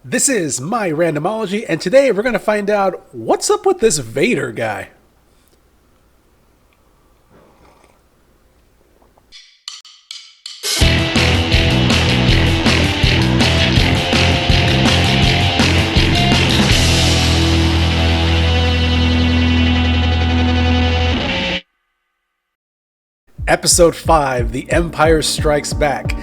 This is my randomology, and today we're going to find out what's up with this Vader guy. Episode 5, The Empire Strikes Back.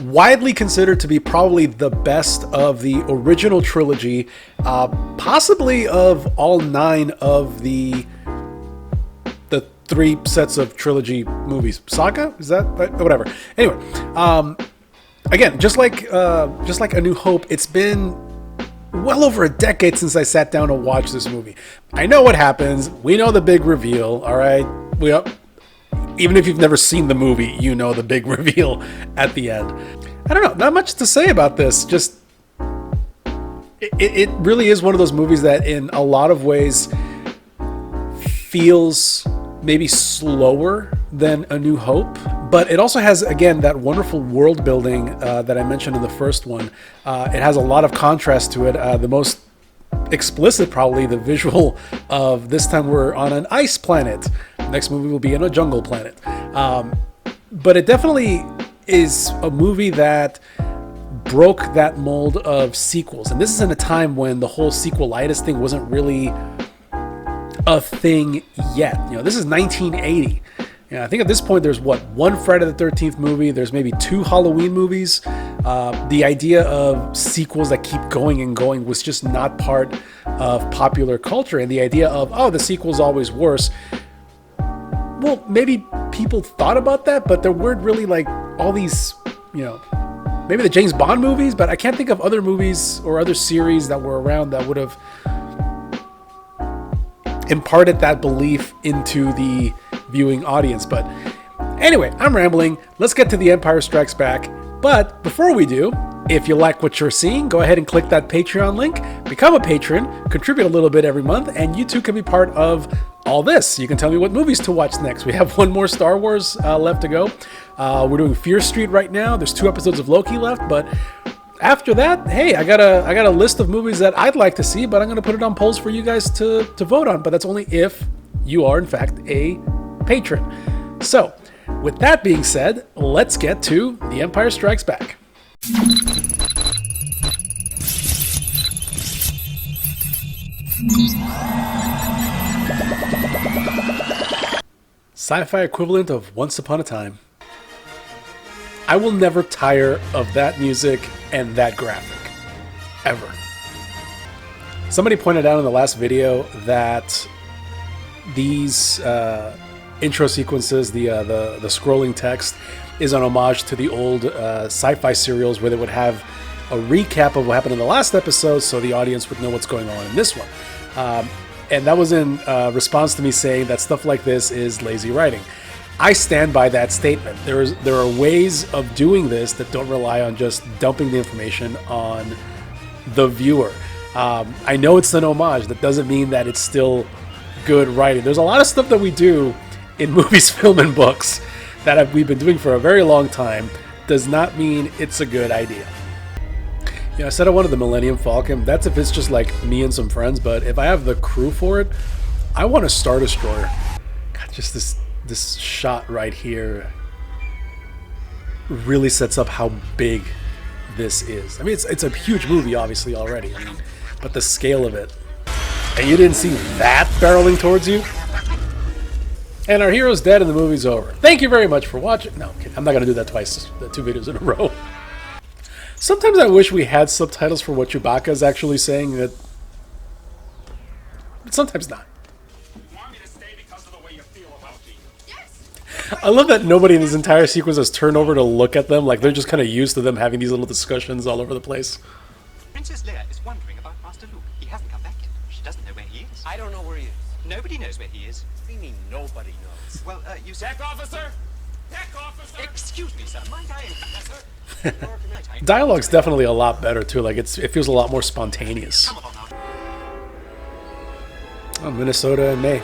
Widely considered to be probably the best of the original trilogy, possibly of all 9 of the 3 sets of trilogy movies. Saga? Is that whatever? Anyway, again, just like A New Hope, it's been well over a decade since I sat down to watch this movie. I know what happens. We know the big reveal. All right, even if you've never seen the movie, you know the big reveal at the end. I don't know, not much to say about this. Just, it really is one of those movies that in a lot of ways feels maybe slower than A New Hope. But it also has, again, that wonderful world building that I mentioned in the first one. It has a lot of contrast to it. The most explicit, probably, the visual of this time we're on an ice planet. Next movie will be in a jungle planet. But it definitely is a movie that broke that mold of sequels. And this is in a time when the whole sequelitis thing wasn't really a thing yet. This is 1980. I think at this point there's one Friday the 13th movie. There's maybe 2 Halloween movies. The idea of sequels that keep going and going was just not part of popular culture. And the idea of, the sequel's always worse. Well, maybe people thought about that, but there weren't really all these, maybe the James Bond movies, but I can't think of other movies or other series that were around that would have imparted that belief into the viewing audience. But anyway, I'm rambling. Let's get to The Empire Strikes Back. But before we do, if you like what you're seeing, go ahead and click that Patreon link, become a patron, contribute a little bit every month, and you too can be part of all this. You can tell me what movies to watch next. We have one more Star Wars left to go. We're doing Fear Street right now. There's 2 episodes of Loki left, but after that, hey, I got a list of movies that I'd like to see, but I'm going to put it on polls for you guys to vote on. But that's only if you are, in fact, a patron. So, with that being said, let's get to The Empire Strikes Back. Sci-fi equivalent of Once Upon a Time. I will never tire of that music and that graphic. Ever. Somebody pointed out in the last video that these intro sequences, the scrolling text, is an homage to the old sci-fi serials where they would have a recap of what happened in the last episode so the audience would know what's going on in this one. And that was in response to me saying that stuff like this is lazy writing. I stand by that statement. There are ways of doing this that don't rely on just dumping the information on the viewer. I know it's an homage. That doesn't mean that it's still good writing. There's a lot of stuff that we do in movies, film, and books that we've been doing for a very long time. Does not mean it's a good idea. I said I wanted the Millennium Falcon. That's if it's just like me and some friends, but if I have the crew for it, I want a Star Destroyer. God, just this shot right here really sets up how big this is. I mean, it's a huge movie, obviously, already. But the scale of it. And you didn't see that barreling towards you? And our hero's dead and the movie's over. Thank you very much for watching. No, I'm not going to do that twice, the 2 videos in a row. Sometimes I wish we had subtitles for what Chewbacca is actually saying, but sometimes not. I love that nobody in this entire sequence has turned over to look at them, like they're just kind of used to them having these little discussions all over the place. Princess Leia is wondering about Master Luke. He hasn't come back yet. She doesn't know where he is. I don't know where he is. Nobody knows where he is. What do you mean nobody knows? Well, you said... Deck officer! Deck officer! Excuse me, sir. Might I... Yes, sir. Dialogue's definitely a lot better too. Like it feels a lot more spontaneous. Oh, Minnesota in May.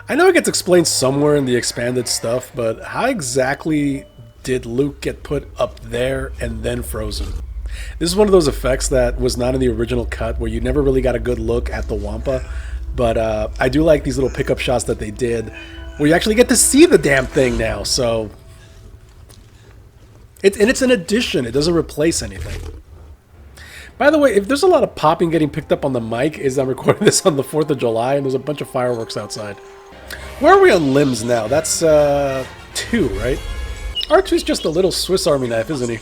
I know it gets explained somewhere in the expanded stuff, but how exactly did Luke get put up there and then frozen? This is one of those effects that was not in the original cut, where you never really got a good look at the Wampa. But I do like these little pickup shots that they did, where you actually get to see the damn thing now. So, it's an addition. It doesn't replace anything. By the way, if there's a lot of popping getting picked up on the mic, is I'm recording this on the 4th of July, and there's a bunch of fireworks outside. Where are we on limbs now? That's 2, right? R2's just a little Swiss Army knife, isn't he?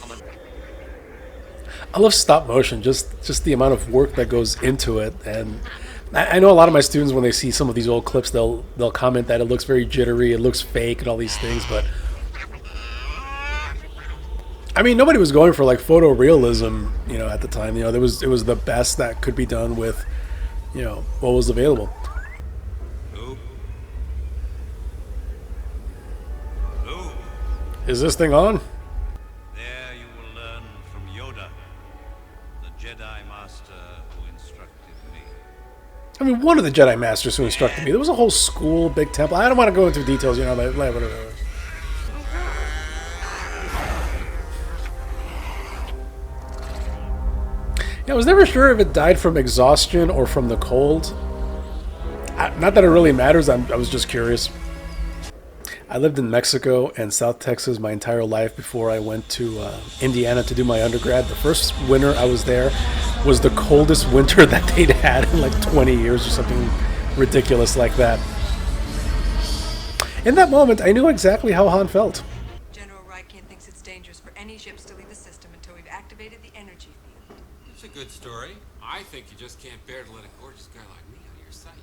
I love stop motion, just the amount of work that goes into it. And I know a lot of my students, when they see some of these old clips, they'll comment that it looks very jittery, it looks fake, and all these things. But I mean, nobody was going for like photorealism, you know, at the time. You know, it was the best that could be done with, you know, what was available. Luke? Luke? Is this thing on? There you will learn from Yoda, the Jedi Master who instructed me. I mean, one of the Jedi Masters who instructed me. There was a whole school, big temple. I don't want to go into details, you know, but whatever. Yeah, I was never sure if it died from exhaustion or from the cold. Not that it really matters, I was just curious. I lived in Mexico and South Texas my entire life before I went to Indiana to do my undergrad. The first winter I was there was the coldest winter that they'd had in like 20 years or something ridiculous like that. In that moment, I knew exactly how Han felt. General Rykin thinks it's dangerous for any ships to leave the system until we've activated the energy field. It's a good story. I think you just can't bear to let a gorgeous guy like me out of your sight.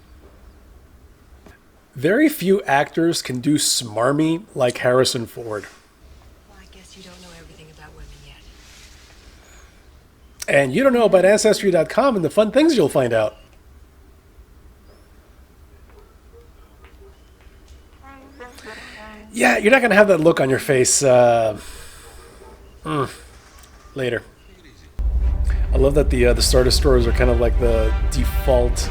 Very few actors can do smarmy like Harrison Ford. Well, I guess you don't know everything about women yet. And you don't know about Ancestry.com and the fun things you'll find out. Yeah, you're not going to have that look on your face later. I love that the Star Destroyers are kind of like the default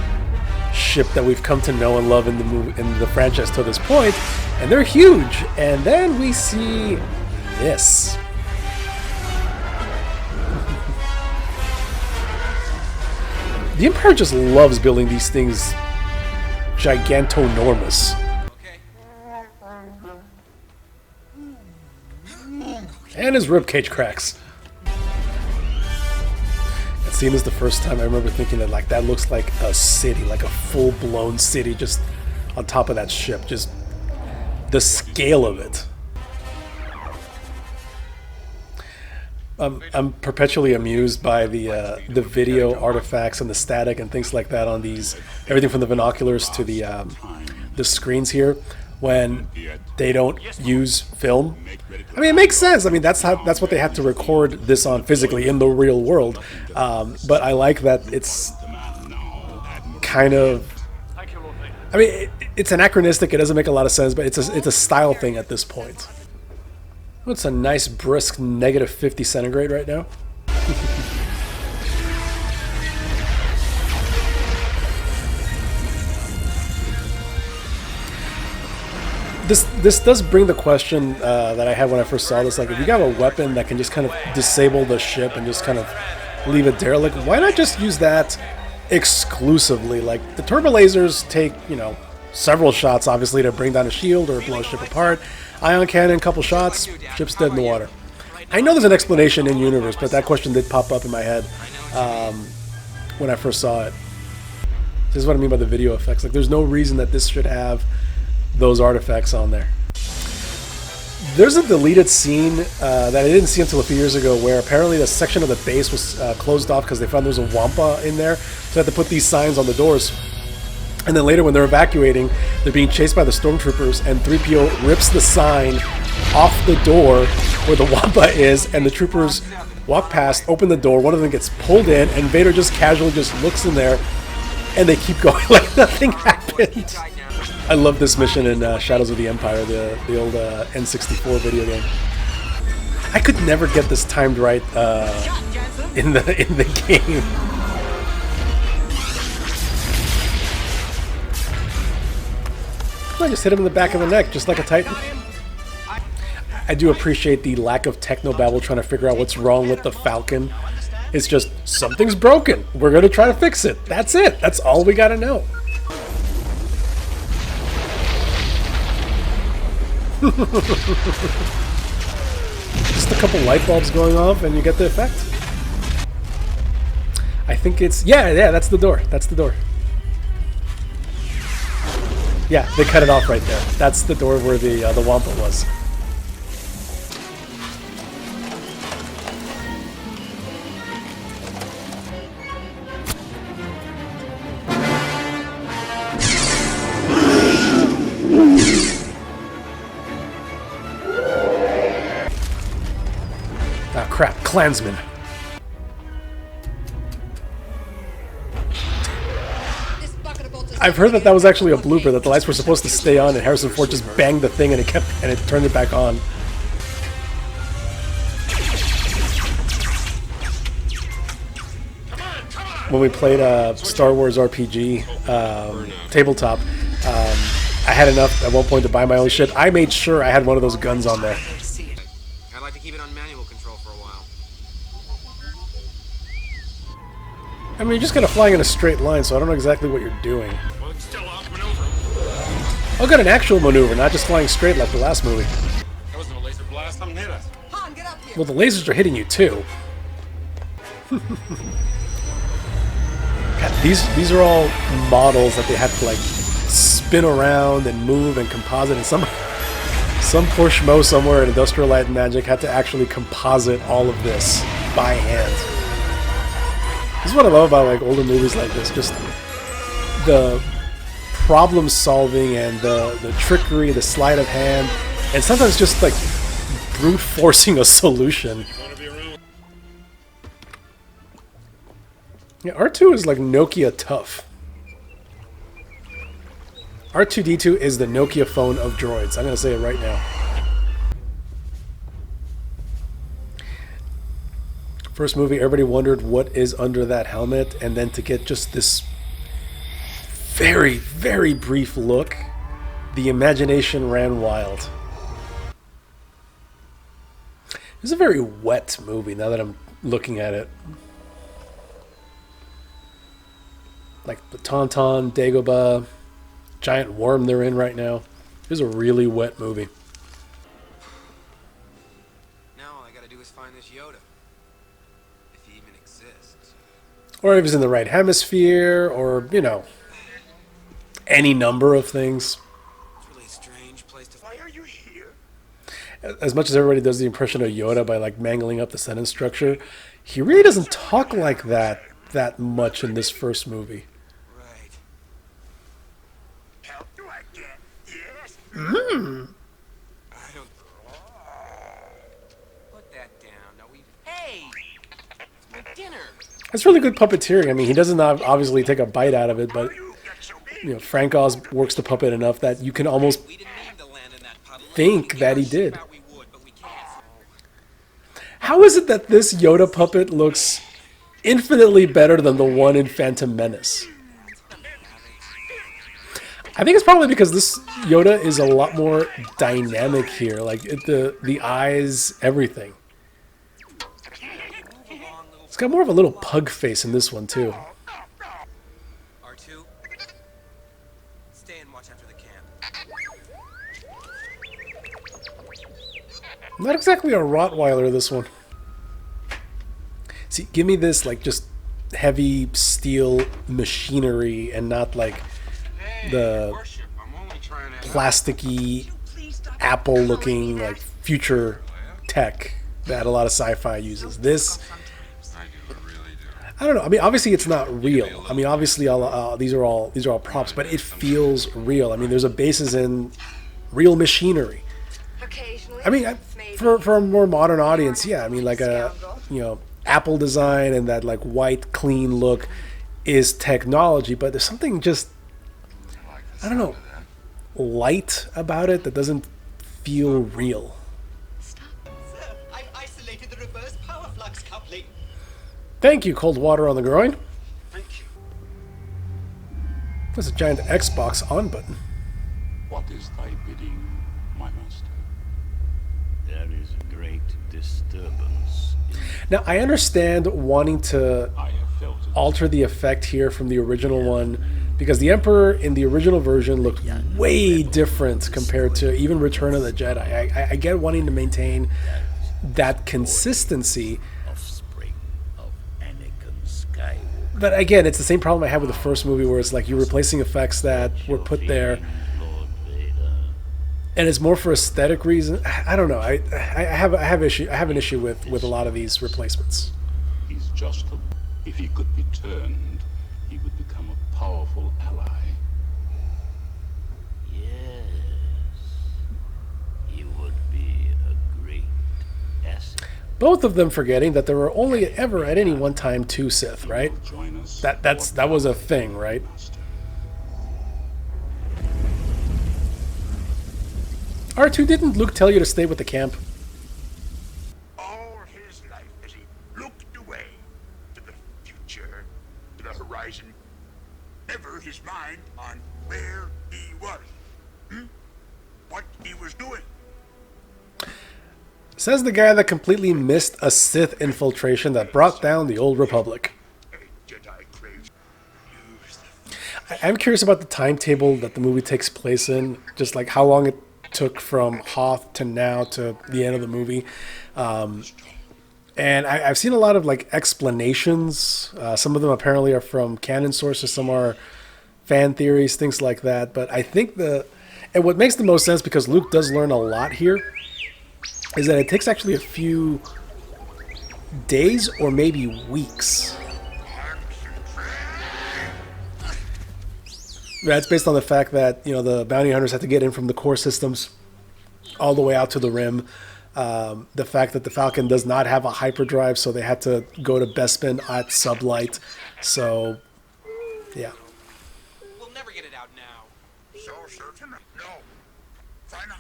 ship that we've come to know and love in the franchise to this point, and they're huge. And then we see this. The Empire just loves building these things gigantonormous. And his ribcage cracks. And seeing this the first time, I remember thinking that like that looks like a city, like a full-blown city, just on top of that ship. Just the scale of it. I'm perpetually amused by the video artifacts and the static and things like that on these. Everything from the binoculars to the screens here. When they don't use film, I mean, it makes sense. I mean, that's what they had to record this on physically in the real world. But I like that it's kind of. I mean, it's anachronistic. It doesn't make a lot of sense, but it's a style thing at this point. It's a nice brisk -50 centigrade right now. This does bring the question that I had when I first saw this. Like, if you got a weapon that can just kind of disable the ship and just kind of leave it derelict, why not just use that exclusively? Like, the turbo lasers take, you know, several shots, obviously, to bring down a shield or blow a ship apart. Ion cannon, couple shots, ship's dead in the water. I know there's an explanation in universe, but that question did pop up in my head when I first saw it. This is what I mean by the video effects. Like, there's no reason that this should have those artifacts on there. There's a deleted scene that I didn't see until a few years ago, where apparently the section of the base was closed off because they found there was a Wampa in there, so they had to put these signs on the doors. And then later, when they're evacuating, they're being chased by the stormtroopers, and 3PO rips the sign off the door where the Wampa is, and the troopers walk past, open the door, one of them gets pulled in, and Vader just casually just looks in there, and they keep going like nothing happened. I love this mission in Shadows of the Empire, the old N64 video game. I could never get this timed right in the game. I just hit him in the back of the neck, just like a Titan. I do appreciate the lack of technobabble trying to figure out what's wrong with the Falcon. It's just, something's broken. We're going to try to fix it. That's it. That's all we got to know. Just a couple light bulbs going off and you get the effect. I think it's... Yeah, that's the door. That's the door. Yeah, they cut it off right there. That's the door where the Wampa was. Ah, crap. Klansman. I've heard that was actually a blooper, that the lights were supposed to stay on and Harrison Ford just banged the thing and it turned it back on. When we played Star Wars RPG tabletop, I had enough at one point to buy my own shit. I made sure I had one of those guns on there. I'd like to keep it on manual control for a while. I mean, you're just kind of flying in a straight line, so I don't know exactly what you're doing. Well, it's still outmaneuver. I'll get an actual maneuver, not just flying straight like the last movie. That wasn't a laser blast. Something hit us. Han, get up here. Well, the lasers are hitting you too. God, these are all models that they had to like spin around and move and composite, and some poor schmo somewhere in Industrial Light and Magic had to actually composite all of this by hand. This is what I love about like older movies like this, just the problem solving and the trickery, the sleight of hand, and sometimes just like brute forcing a solution. Yeah, R2 is like Nokia tough. R2-D2 is the Nokia phone of droids. I'm going to say it right now. First movie, everybody wondered what is under that helmet, and then to get just this very, very brief look, the imagination ran wild. It's a very wet movie now that I'm looking at it. Like the Tauntaun, Dagobah, giant worm they're in right now. It's a really wet movie. Now all I gotta do is find this Yoda. If he even exists. Or if he's in the right hemisphere, or, you know, any number of things. It's really a strange place to... Why are you here? As much as everybody does the impression of Yoda by, like, mangling up the sentence structure, he really doesn't talk like that much in this first movie. Right. Help do I get? Yes. I don't... Put that down. No, we... Hey! It's my dinner! That's really good puppeteering. I mean, he doesn't obviously take a bite out of it, but, you know, Frank Oz works the puppet enough that you can almost We didn't mean to land in that puddle. think that he did. We would, but we can't. How is it that this Yoda puppet looks infinitely better than the one in Phantom Menace? I think it's probably because this Yoda is a lot more dynamic here. Like, the eyes, everything. It's got more of a little pug face in this one, too. R2? Stay and watch after the camp. Not exactly a Rottweiler, this one. See, give me this, like, just heavy steel machinery and not, like, the Worship, I'm only trying to... plasticky, Apple-looking, like, future tech that a lot of sci-fi uses. This, I don't know. I mean, obviously it's not real. I mean, obviously these are all props, but it feels real. I mean, there's a basis in real machinery. I mean, for a more modern audience, yeah. I mean, like a, you know, Apple design and that like white clean look is technology, but there's something just, I don't know, light about it that doesn't feel real. Sir, I've isolated the reverse power flux coupling. Thank you, cold water on the groin. Thank you. There's a giant Xbox on button. What is thy bidding, my master? There is a great disturbance. Now, I understand wanting to I have felt it. alter the effect here from the original one because the Emperor in the original version looked way different compared to even Return of the Jedi. I get wanting to maintain that consistency, Offspring of Anakin Skywalker. but again, it's the same problem I had with the first movie where it's like you're replacing effects that were put there, Lord Vader. and it's more for aesthetic reasons. I don't know. I have an issue with a lot of these replacements. He's just a... If he could be turned, he would become a powerful ally. Yes. He would be a great asset. Both of them forgetting that there were only ever at any one time 2 Sith, right? Join us. That was a thing, right? Master. R2, didn't Luke tell you to stay with the camp? All his life as he looked away to the future, to the horizon, never his mind on where he was, what he was doing. Says the guy that completely missed a Sith infiltration that brought down the Old Republic. A Jedi craves use the I'm curious about the timetable that the movie takes place in, just like how long it took from Hoth to now to the end of the movie. And I've seen a lot of like explanations. Some of them apparently are from canon sources, some are fan theories, things like that. But I think and what makes the most sense, because Luke does learn a lot here, is that it takes actually a few days or maybe weeks. That's based on the fact that, you know, the bounty hunters have to get in from the core systems all the way out to the rim. The fact that the Falcon does not have a hyperdrive, so they had to go to Bespin at sublight. So, yeah. We'll never get it out now. So certain? No. Final.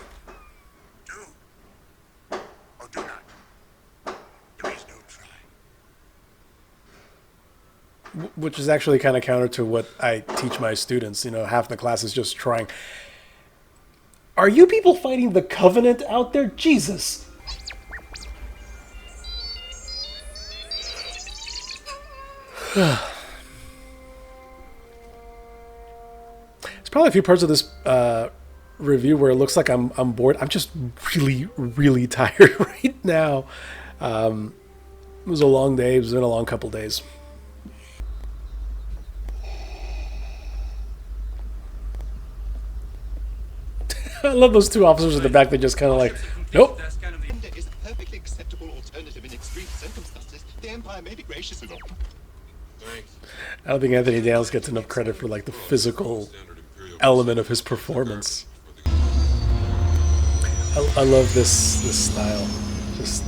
Do. Or do not. There is no try. Which is actually kind of counter to what I teach my students. You know, half the class is just trying. Are you people fighting the Covenant out there? Jesus. There's probably a few parts of this review where it looks like I'm bored. I'm just really, really tired right now. It was a long day. It's been a long couple days. I love those two officers in the back. They just kind of like, nope. There is a perfectly acceptable alternative in extreme circumstances. The Empire may be gracious enough. Thanks. I don't think Anthony Daniels gets enough credit for like the physical element of his performance. I love this style. Just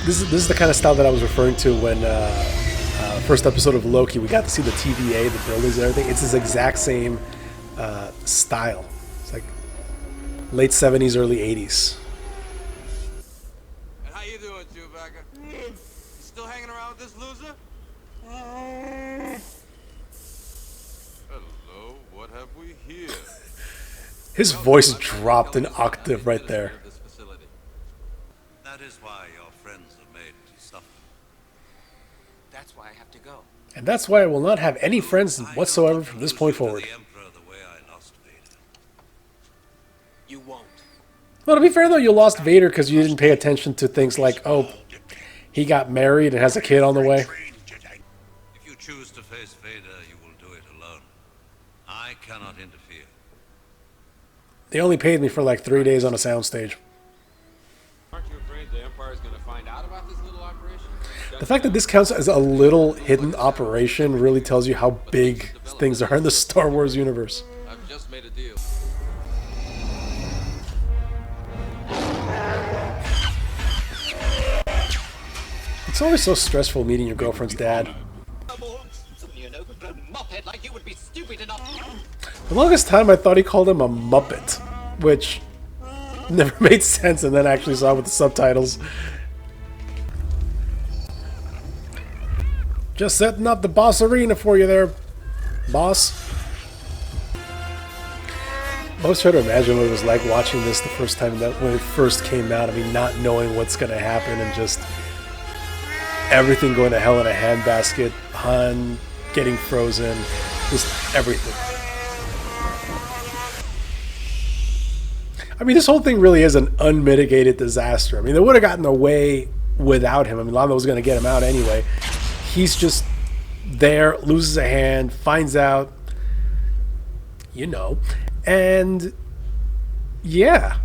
this is the kind of style that I was referring to when first episode of Loki. We got to see the TVA, the buildings, and everything. It's his exact same style. It's like late 70s, early 80s. And how you doing, Chewbacca? You still hanging around with this loser? Hello, what have we here? His voice dropped an octave right there. That is why your friends are made to suffer. That's why I have to go. And that's why I will not have any friends whatsoever from this point To forward. the Emperor the way I lost Vader. You won't. Well, to be fair though, you lost Vader because you didn't pay attention to things like, oh, he got married and has a kid on the way. If you choose to face Vader, you will do it alone. I cannot interfere. They only paid me for like 3 days on a soundstage. Aren't you afraid the Empire's gonna find out about this little operation? The fact that this counts as a little hidden operation really tells you how big things are in the Star Wars universe. I've just made a deal. It's always so stressful meeting your girlfriend's dad. Suddenly an overgrown mophead like you would be stupid enough. The longest time I thought he called him a Muppet, which never made sense, and then I actually saw it with the subtitles. Just setting up the boss arena for you there, boss. I was trying to imagine what it was like watching this the first time that when it first came out. I mean, not knowing what's going to happen and just everything going to hell in a handbasket. Han getting frozen, just everything. I mean, this whole thing really is an unmitigated disaster. I mean, they would have gotten away without him. I mean, Lando was going to get him out anyway. He's just there, loses a hand, finds out, you know, and yeah.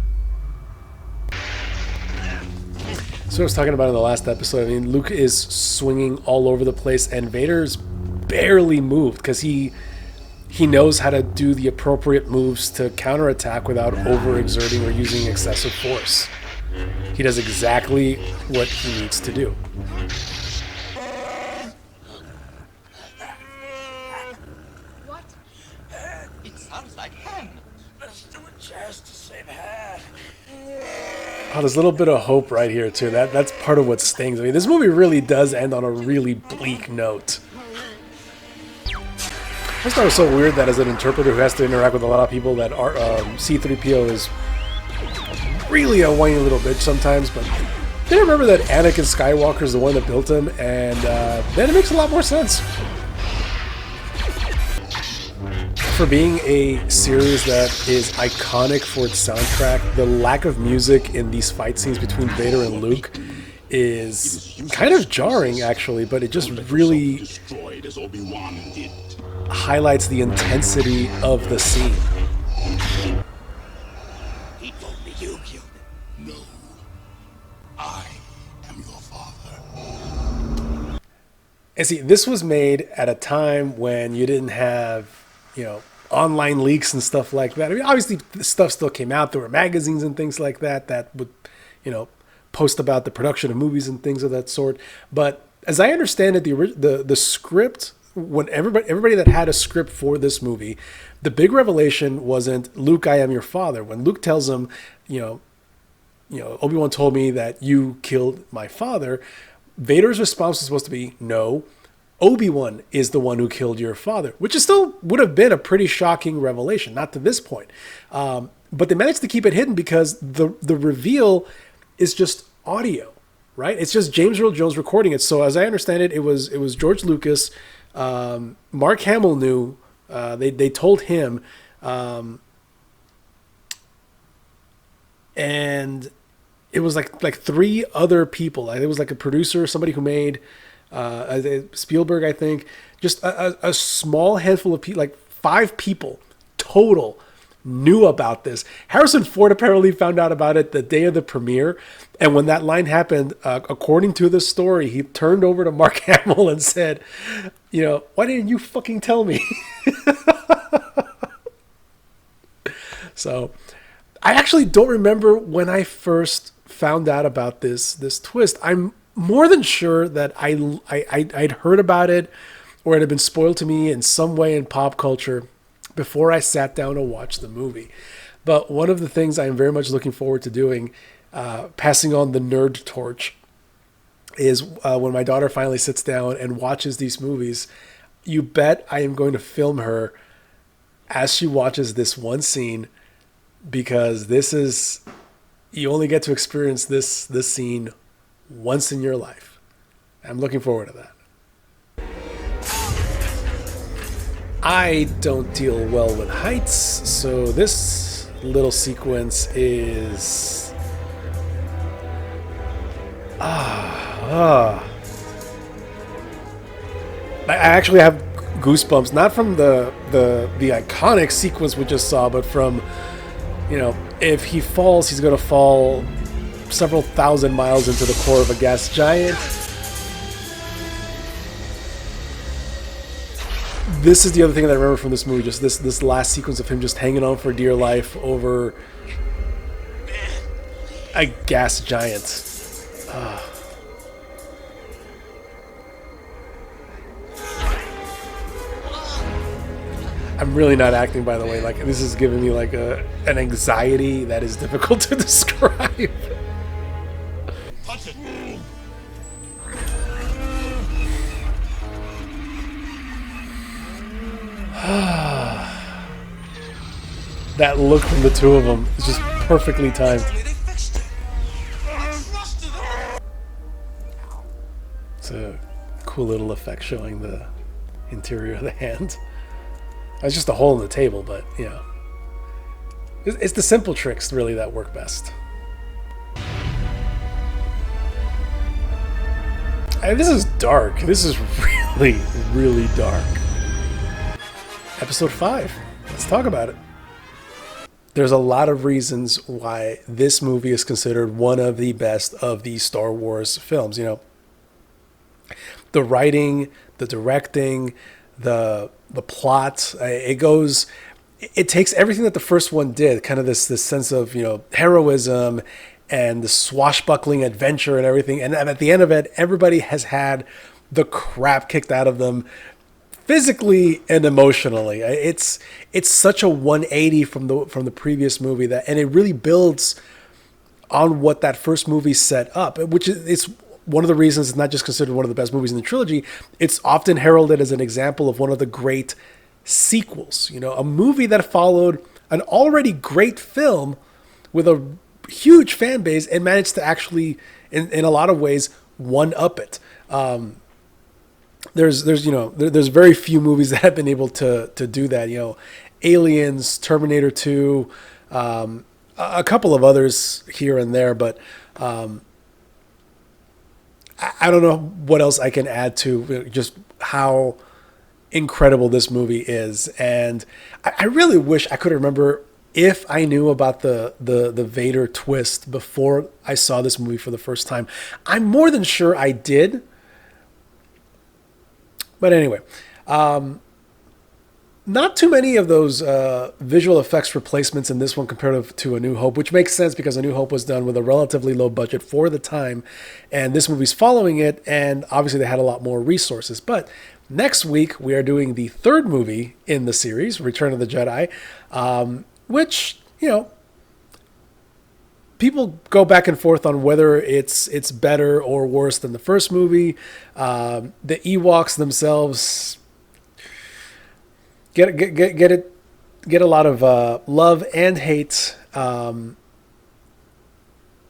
So I was talking about in the last episode. I mean, Luke is swinging all over the place, and Vader's barely moved because he knows how to do the appropriate moves to counterattack without overexerting or using excessive force. He does exactly what he needs to do. What? It sounds like Han. Let's do it just to save Han. Oh, there's a little bit of hope right here too. That's part of what stings. I mean, this movie really does end on a really bleak note. I just thought it was so weird that as an interpreter who has to interact with a lot of people, that C-3PO is really a whiny little bitch sometimes. But then I remember that Anakin Skywalker is the one that built him, and then it makes a lot more sense. For being a series that is iconic for its soundtrack, the lack of music in these fight scenes between Vader and Luke is kind of jarring, actually, but it just really highlights the intensity of the scene. He told me you killed him. No. I am your father. And see, this was made at a time when you didn't have, you know, online leaks and stuff like that. I mean, obviously, the stuff still came out. There were magazines and things like that that would, you know, post about the production of movies and things of that sort. But as I understand it, the script, when everybody that had a script for this movie, the big revelation wasn't, Luke, I am your father. When Luke tells him, you know, Obi-Wan told me that you killed my father, Vader's response was supposed to be, no, Obi-Wan is the one who killed your father, which is still would have been a pretty shocking revelation, not to this point. But they managed to keep it hidden because the reveal is just audio, right? It's just James Earl Jones recording it. So as I understand it, it was George Lucas. Mark Hamill knew. They told him, and it was like three other people. It was like a producer, somebody who made Spielberg, I think. Just a small handful of people, like 5 people total, knew about this. Harrison Ford apparently found out about it the day of the premiere, and when that line happened, according to the story, he turned over to Mark Hamill and said, you know, why didn't you fucking tell me? So I actually don't remember when I first found out about this twist. I'm more than sure that I'd heard about it, or it had been spoiled to me in some way in pop culture before I sat down and watched the movie. But one of the things I'm very much looking forward to doing, passing on the nerd torch, is when my daughter finally sits down and watches these movies, you bet I am going to film her as she watches this one scene, because you only get to experience this scene once in your life. I'm looking forward to that. I don't deal well with heights, so this little sequence is I actually have goosebumps, not from the iconic sequence we just saw, but from, you know, if he falls, he's going to fall several thousand miles into the core of a gas giant. This is the other thing that I remember from this movie, just this last sequence of him just hanging on for dear life over a gas giant. I'm really not acting, by the way. Like, this is giving me like an anxiety that is difficult to describe. Touch it. that look from the two of them is just perfectly timed. They fixed it. I trusted them. It's a cool little effect showing the interior of the hand. It's just a hole in the table, but you know, it's the simple tricks really that work best. And this is dark. This is really, really dark. Episode 5. Let's talk about it. There's a lot of reasons why this movie is considered one of the best of the Star Wars films. You know, the writing, the directing, the plot. It takes everything that the first one did, kind of this sense of, you know, heroism and the swashbuckling adventure and everything. And at the end of it, everybody has had the crap kicked out of them physically and emotionally. It's such a 180 from the previous movie, and it really builds on what that first movie set up, which is it's one of the reasons it's not just considered one of the best movies in the trilogy. It's often heralded as an example of one of the great sequels. You know, a movie that followed an already great film with a huge fan base and managed to actually, in a lot of ways, one up it. There's very few movies that have been able to do that. You know, Aliens, Terminator 2, a couple of others here and there, but I don't know what else I can add to just how incredible this movie is. And I really wish I could remember if I knew about the Vader twist before I saw this movie for the first time. I'm more than sure I did. But anyway, not too many of those visual effects replacements in this one compared to A New Hope, which makes sense because A New Hope was done with a relatively low budget for the time, and this movie's following it, and obviously they had a lot more resources. But next week, we are doing the third movie in the series, Return of the Jedi, which, you know, people go back and forth on whether it's better or worse than the first movie. The Ewoks themselves get a lot of love and hate, and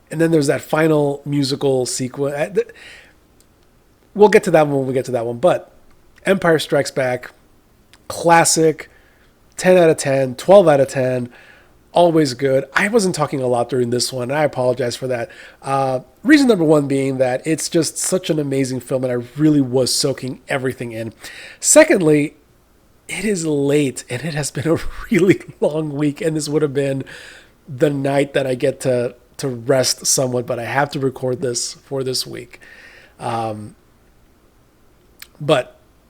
then there's that final musical sequence. We'll get to that one when we get to that one. But Empire Strikes Back, classic, 10 out of 10, 12 out of 10. Always good. I wasn't talking a lot during this one, and I apologize for that. Reason number one being that it's just such an amazing film, and I really was soaking everything in. Secondly, it is late, and it has been a really long week, and this would have been the night that I get to rest somewhat, but I have to record this for this week. But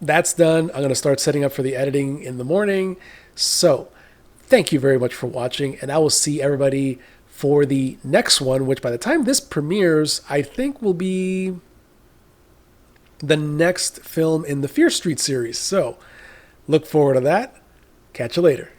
that's done. I'm going to start setting up for the editing in the morning. So thank you very much for watching, and I will see everybody for the next one, which by the time this premieres, I think will be the next film in the Fear Street series. So look forward to that. Catch you later.